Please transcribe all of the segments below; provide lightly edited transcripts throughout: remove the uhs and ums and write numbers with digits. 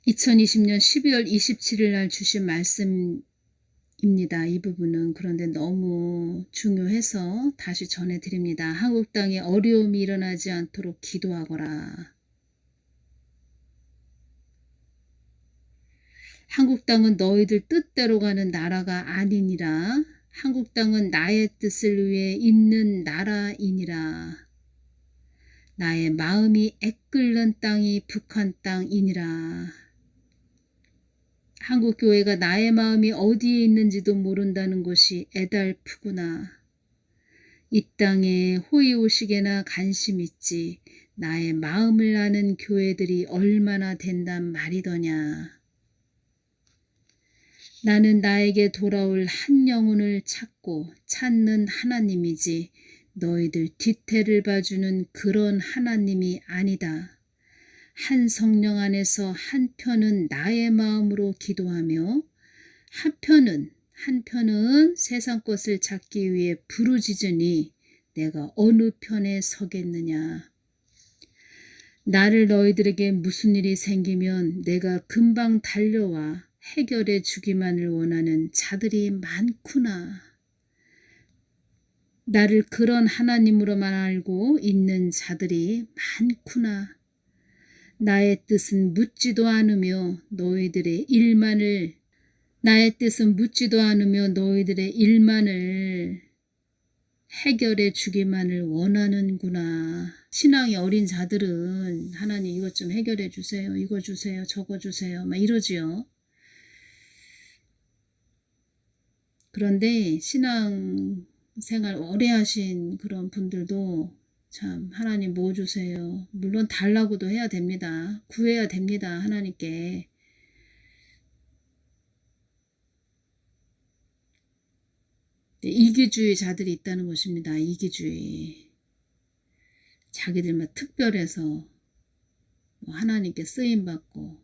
2020년 12월 27일 날 주신 말씀입니다. 이 부분은 그런데 너무 중요해서 다시 전해드립니다. 한국 땅에 어려움이 일어나지 않도록 기도하거라. 한국 땅은 너희들 뜻대로 가는 나라가 아니니라. 한국 땅은 나의 뜻을 위해 있는 나라이니라. 나의 마음이 애끓는 땅이 북한 땅이니라. 한국 교회가 나의 마음이 어디에 있는지도 모른다는 것이 애달프구나. 이 땅에 호의호식에나 관심 있지 나의 마음을 아는 교회들이 얼마나 된단 말이더냐. 나는 나에게 돌아올 한 영혼을 찾는 하나님이지 너희들 뒤태를 봐주는 그런 하나님이 아니다. 한 성령 안에서 한편은 나의 마음으로 기도하며 한편은 세상 것을 찾기 위해 부르짖으니 내가 어느 편에 서겠느냐. 나를 너희들에게 무슨 일이 생기면 내가 금방 달려와 해결해 주기만을 원하는 자들이 많구나. 나를 그런 하나님으로만 알고 있는 자들이 많구나. 나의 뜻은 묻지도 않으며 너희들의 일만을 해결해 주기만을 원하는구나. 신앙이 어린 자들은 하나님 이것 좀 해결해 주세요. 이거 주세요. 저거 주세요. 막 이러지요. 그런데 신앙 생활 오래 하신 그런 분들도 참 하나님 뭐 주세요. 물론 달라고도 해야 됩니다. 구해야 됩니다. 하나님께. 이기주의 자들이 있다는 것입니다. 이기주의. 자기들만 특별해서 하나님께 쓰임받고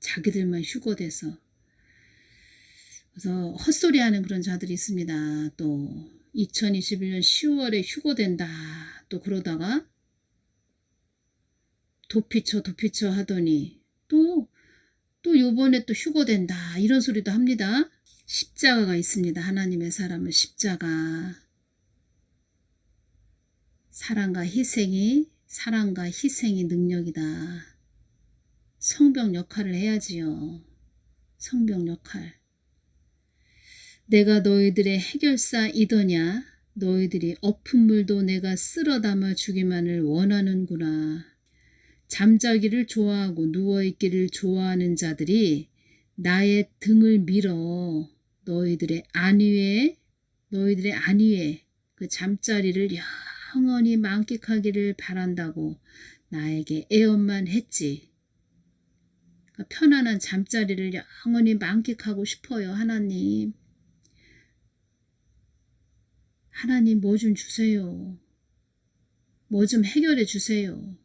자기들만 휴거돼서 그래서 헛소리하는 그런 자들이 있습니다. 또 2021년 10월에 휴거된다. 또 그러다가 도피처 하더니 또 요번에 또 휴거된다. 이런 소리도 합니다. 십자가가 있습니다. 하나님의 사람은 십자가. 사랑과 희생이 능력이다. 성병 역할을 해야지요. 성병 역할. 내가 너희들의 해결사이더냐. 너희들이 엎은 물도 내가 쓸어 담아 주기만을 원하는구나. 잠자기를 좋아하고 누워있기를 좋아하는 자들이 나의 등을 밀어 너희들의 안위에 그 잠자리를 영원히 만끽하기를 바란다고 나에게 애원만 했지. 그러니까 편안한 잠자리를 영원히 만끽하고 싶어요. 하나님 뭐 좀 주세요. 뭐 좀 해결해 주세요.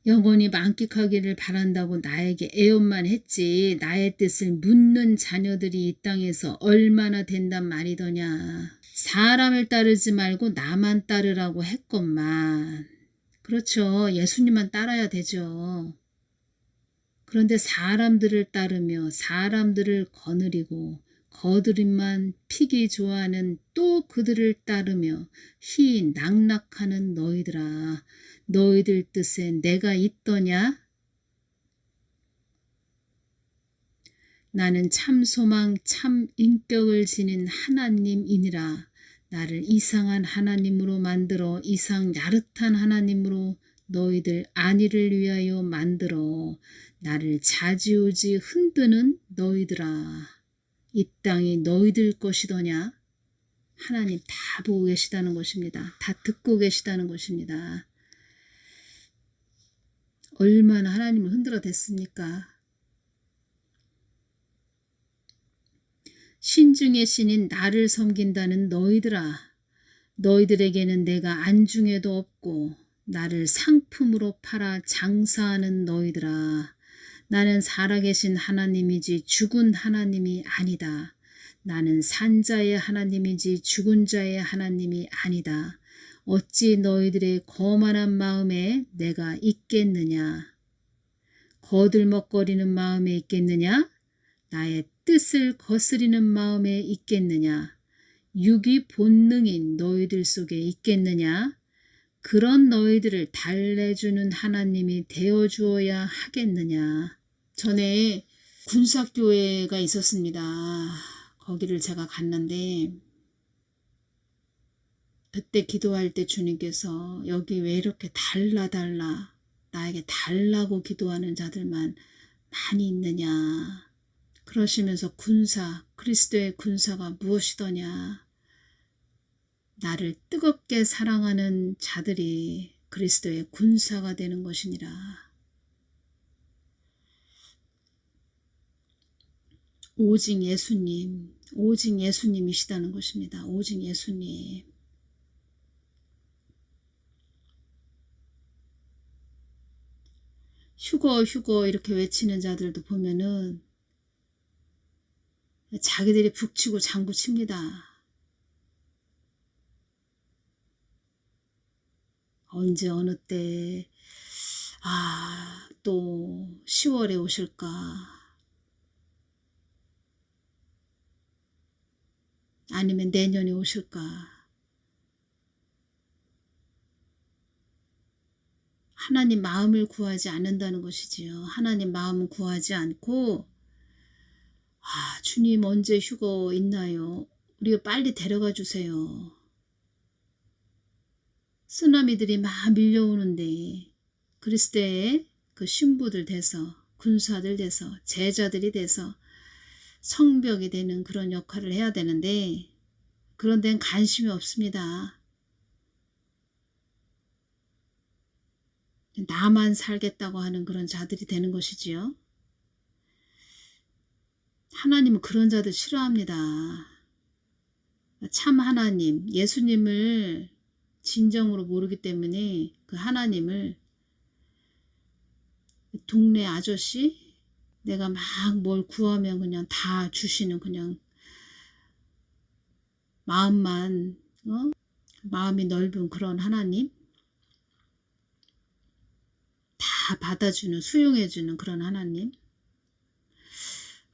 영원히 만끽하기를 바란다고 나에게 애원만 했지 나의 뜻을 묻는 자녀들이 이 땅에서 얼마나 된단 말이더냐. 사람을 따르지 말고 나만 따르라고 했건만. 그렇죠. 예수님만 따라야 되죠. 그런데 사람들을 따르며 사람들을 거느리고 거드림만 피기 좋아하는 또 그들을 따르며 희낙락하는 너희들아. 너희들 뜻에 내가 있더냐? 나는 참 소망 참 인격을 지닌 하나님이니라. 나를 이상한 하나님으로 만들어 이상 야릇한 하나님으로 너희들 안위를 위하여 만들어 나를 좌지우지 흔드는 너희들아. 이 땅이 너희들 것이더냐? 하나님 다 보고 계시다는 것입니다. 다 듣고 계시다는 것입니다. 얼마나 하나님을 흔들어 댔습니까? 신중의 신인 나를 섬긴다는 너희들아. 너희들에게는 내가 안중에도 없고 나를 상품으로 팔아 장사하는 너희들아. 나는 살아계신 하나님이지 죽은 하나님이 아니다. 나는 산자의 하나님이지 죽은 자의 하나님이 아니다. 어찌 너희들의 거만한 마음에 내가 있겠느냐? 거들먹거리는 마음에 있겠느냐? 나의 뜻을 거스리는 마음에 있겠느냐? 육이 본능인 너희들 속에 있겠느냐? 그런 너희들을 달래주는 하나님이 되어주어야 하겠느냐? 전에 군사교회가 있었습니다. 거기를 제가 갔는데 그때 기도할 때 주님께서 여기 왜 이렇게 달라 나에게 달라고 기도하는 자들만 많이 있느냐 그러시면서 그리스도의 군사가 무엇이더냐, 나를 뜨겁게 사랑하는 자들이 그리스도의 군사가 되는 것이니라. 오직 예수님이시다는 것입니다. 오직 예수님. 휴거 이렇게 외치는 자들도 보면은 자기들이 북치고 장구칩니다. 언제 어느 때 또 10월에 오실까, 아니면 내년에 오실까. 하나님 마음을 구하지 않는다는 것이지요. 하나님 마음은 구하지 않고 주님 언제 휴거 있나요? 우리가 빨리 데려가 주세요. 쓰나미들이 막 밀려오는데 그리스도의 그 신부들 돼서, 군사들 돼서, 제자들이 돼서 성벽이 되는 그런 역할을 해야 되는데 그런 데는 관심이 없습니다. 나만 살겠다고 하는 그런 자들이 되는 것이지요. 하나님은 그런 자들 싫어합니다. 참 하나님, 예수님을 진정으로 모르기 때문에 그 하나님을 동네 아저씨, 내가 막 뭘 구하면 그냥 다 주시는, 그냥 마음이 넓은 그런 하나님, 다 받아주는, 수용해주는 그런 하나님.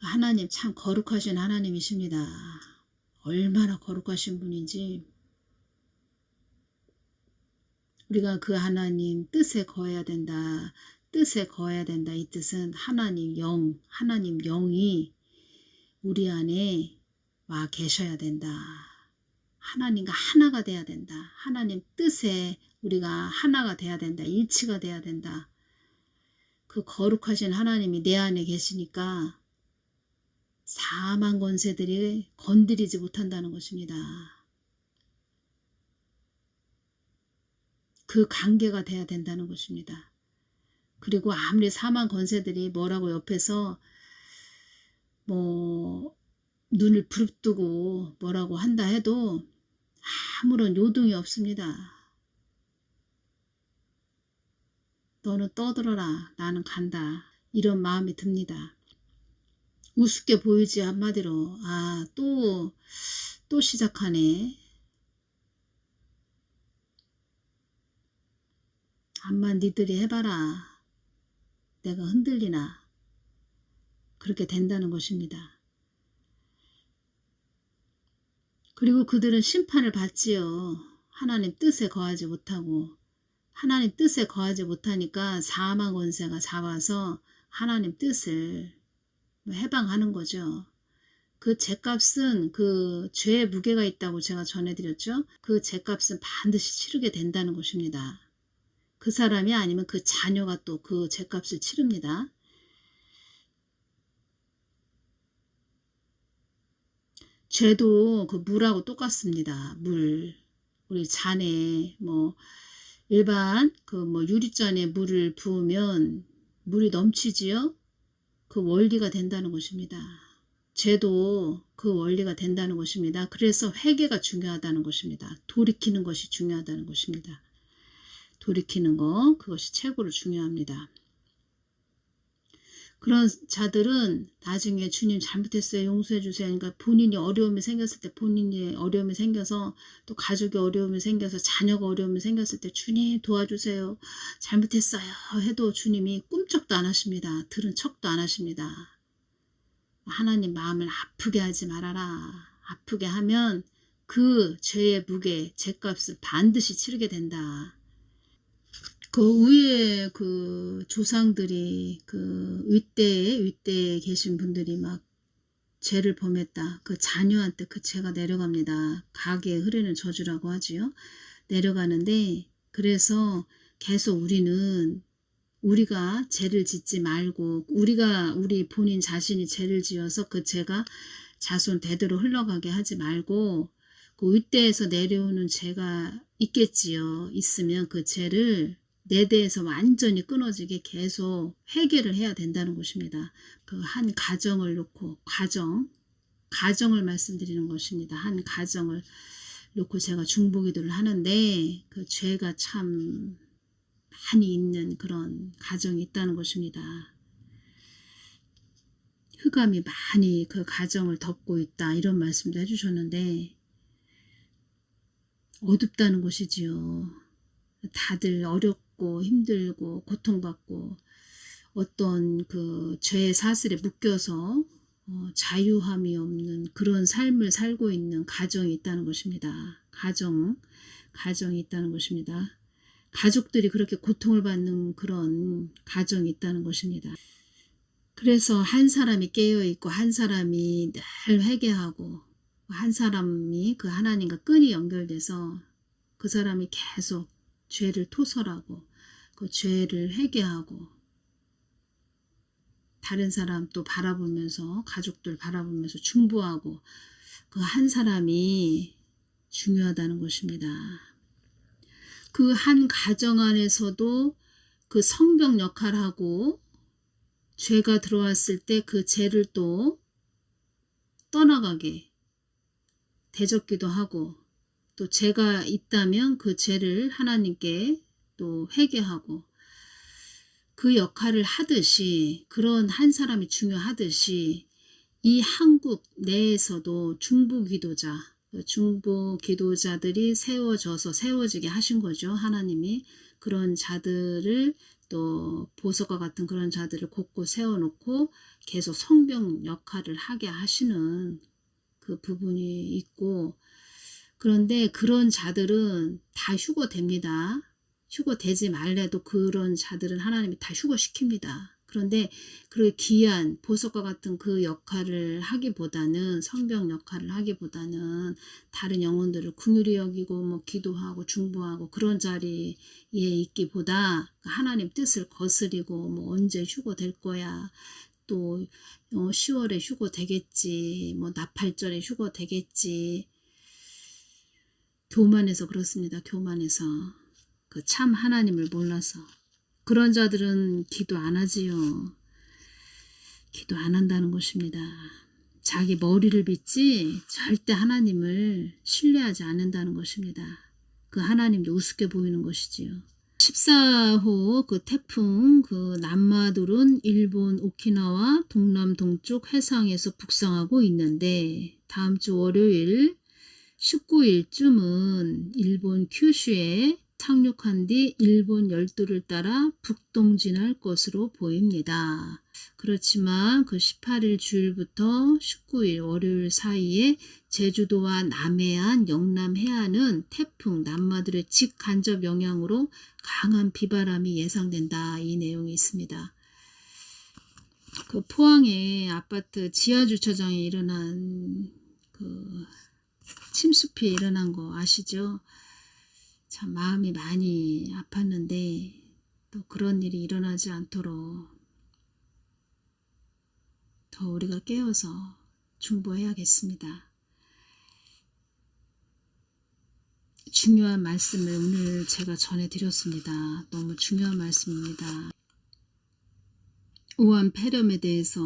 하나님 참 거룩하신 하나님이십니다. 얼마나 거룩하신 분인지. 우리가 그 하나님 뜻에 거해야 된다. 뜻에 거해야 된다. 이 뜻은 하나님 영이 우리 안에 와 계셔야 된다. 하나님과 하나가 돼야 된다. 하나님 뜻에 우리가 하나가 돼야 된다. 일치가 돼야 된다. 그 거룩하신 하나님이 내 안에 계시니까 사망 권세들이 건드리지 못한다는 것입니다. 그 관계가 돼야 된다는 것입니다. 그리고 아무리 사망 권세들이 뭐라고 옆에서 눈을 부릅뜨고 뭐라고 한다 해도 아무런 요동이 없습니다. 너는 떠들어라, 나는 간다, 이런 마음이 듭니다. 우습게 보이지. 한마디로 또 시작하네. 암만 니들이 해봐라, 내가 흔들리나. 그렇게 된다는 것입니다. 그리고 그들은 심판을 받지요. 하나님 뜻에 거하지 못하고. 하나님 뜻에 거하지 못하니까 사망 권세가 잡아서 하나님 뜻을 해방하는 거죠. 그 죗값은, 그 죄의 무게가 있다고 제가 전해드렸죠. 그 죗값은 반드시 치르게 된다는 것입니다. 그 사람이 아니면 그 자녀가 또 그 죗값을 치릅니다. 죄도 그 물하고 똑같습니다. 물. 우리 잔에 일반 유리잔에 물을 부으면 물이 넘치지요. 그 원리가 된다는 것입니다. 죄도 그 원리가 된다는 것입니다. 그래서 회개가 중요하다는 것입니다. 돌이키는 것이 중요하다는 것입니다. 돌이키는 거, 그것이 최고로 중요합니다. 그런 자들은 나중에 주님 잘못했어요, 용서해 주세요. 그러니까 본인이 어려움이 생겼을 때, 본인이 어려움이 생겨서 또 가족이 어려움이 생겨서 자녀가 어려움이 생겼을 때 주님 도와주세요, 잘못했어요 해도 주님이 꿈쩍도 안 하십니다. 들은 척도 안 하십니다. 하나님 마음을 아프게 하지 말아라. 아프게 하면 그 죄의 무게, 죄값을 반드시 치르게 된다. 그 위에 그 조상들이 그 윗대에 계신 분들이 막 죄를 범했다. 그 자녀한테 그 죄가 내려갑니다. 가게에 흐르는 저주라고 하지요. 내려가는데 그래서 계속 우리가 죄를 짓지 말고 우리 본인 자신이 죄를 지어서 그 죄가 자손 대대로 흘러가게 하지 말고 그 윗대에서 내려오는 죄가 있겠지요. 있으면 그 죄를 내 대에서 완전히 끊어지게 계속 회개를 해야 된다는 것입니다. 그 한 가정을 놓고 가정을 말씀드리는 것입니다. 한 가정을 놓고 제가 중보기도를 하는데 그 죄가 참 많이 있는 그런 가정이 있다는 것입니다. 흑암이 많이 그 가정을 덮고 있다 이런 말씀도 해주셨는데 어둡다는 것이지요. 다들 어렵고 힘들고 고통받고 어떤 그 죄의 사슬에 묶여서 자유함이 없는 그런 삶을 살고 있는 가정이 있다는 것입니다. 가정이 있다는 것입니다. 가족들이 그렇게 고통을 받는 그런 가정이 있다는 것입니다. 그래서 한 사람이 깨어있고 한 사람이 늘 회개하고 한 사람이 그 하나님과 끈이 연결돼서 그 사람이 계속 죄를 토설하고 그 죄를 회개하고 다른 사람 또 바라보면서 가족들 바라보면서 중보하고 그 한 사람이 중요하다는 것입니다. 그 한 가정 안에서도 그 성벽 역할하고 죄가 들어왔을 때 그 죄를 또 떠나가게 대적기도 하고 또 죄가 있다면 그 죄를 하나님께 또 회개하고 그 역할을 하듯이 그런 한 사람이 중요하듯이 이 한국 내에서도 중보 기도자들이 세워지게 하신 거죠. 하나님이 그런 자들을 또 보석과 같은 그런 자들을 곳곳 세워놓고 계속 성병 역할을 하게 하시는 그 부분이 있고 그런데 그런 자들은 다 휴거됩니다. 휴거되지 말래도 그런 자들은 하나님이 다 휴거시킵니다. 그런데 그 귀한 보석과 같은 그 역할을 하기보다는 성병 역할을 하기보다는 다른 영혼들을 긍휼히 여기고 뭐 기도하고 중보하고 그런 자리에 있기보다 하나님 뜻을 거스리고 뭐 언제 휴거될 거야 또 10월에 휴거되겠지 뭐 나팔절에 휴거되겠지 교만해서 그렇습니다. 교만해서 그 참 하나님을 몰라서 그런 자들은 기도 안 하지요. 기도 안 한다는 것입니다. 자기 머리를 빚지 절대 하나님을 신뢰하지 않는다는 것입니다. 그 하나님도 우습게 보이는 것이지요. 14호 그 태풍 그 남마돌은 일본 오키나와 동남 동쪽 해상에서 북상하고 있는데 다음 주 월요일 19일쯤은 일본 큐슈에 상륙한 뒤 일본 열도를 따라 북동진할 것으로 보입니다. 그렇지만 그 18일 주일부터 19일 월요일 사이에 제주도와 남해안, 영남 해안은 태풍 남마돌의 직간접 영향으로 강한 비바람이 예상된다. 이 내용이 있습니다. 그 포항의 아파트 지하주차장에 일어난 그 침수피 일어난 거 아시죠? 참 마음이 많이 아팠는데 또 그런 일이 일어나지 않도록 더 우리가 깨어서 중보해야겠습니다. 중요한 말씀을 오늘 제가 전해드렸습니다. 너무 중요한 말씀입니다. 우한 폐렴에 대해서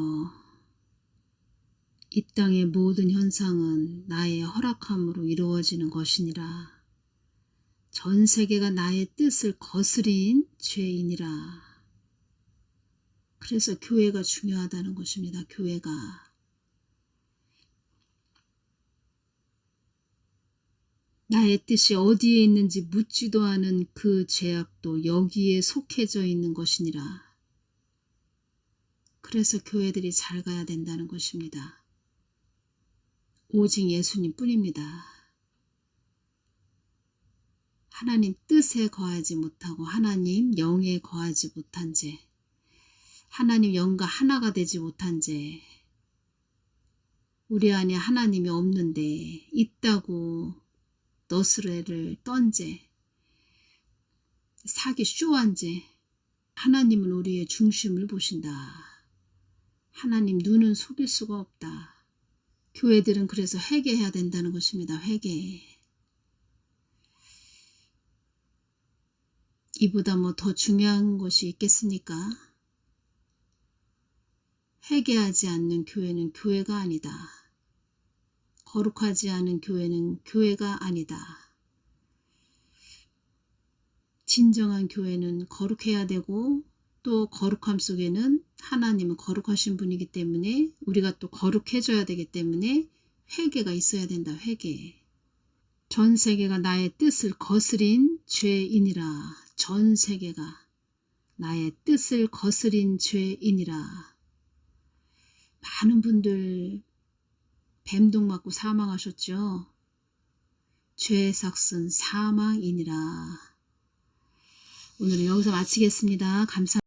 이 땅의 모든 현상은 나의 허락함으로 이루어지는 것이니라. 전 세계가 나의 뜻을 거스린 죄인이라. 그래서 교회가 중요하다는 것입니다. 교회가. 나의 뜻이 어디에 있는지 묻지도 않은 그 죄악도 여기에 속해져 있는 것이니라. 그래서 교회들이 잘 가야 된다는 것입니다. 오직 예수님 뿐입니다. 하나님 뜻에 거하지 못하고 하나님 영에 거하지 못한 죄, 하나님 영과 하나가 되지 못한 죄, 우리 안에 하나님이 없는데 있다고 너스레를 떤 죄, 사기 쇼한 죄. 하나님은 우리의 중심을 보신다. 하나님 눈은 속일 수가 없다. 교회들은 그래서 회개해야 된다는 것입니다. 회개. 이보다 뭐 더 중요한 것이 있겠습니까? 회개하지 않는 교회는 교회가 아니다. 거룩하지 않은 교회는 교회가 아니다. 진정한 교회는 거룩해야 되고 또 거룩함 속에는 하나님은 거룩하신 분이기 때문에 우리가 또 거룩해져야 되기 때문에 회개가 있어야 된다. 회개. 전 세계가 나의 뜻을 거스린 죄인이라. 전 세계가 나의 뜻을 거스린 죄인이라. 많은 분들 뱀독 맞고 사망하셨죠. 죄의 삭은 사망이니라. 오늘은 여기서 마치겠습니다. 감사합니다.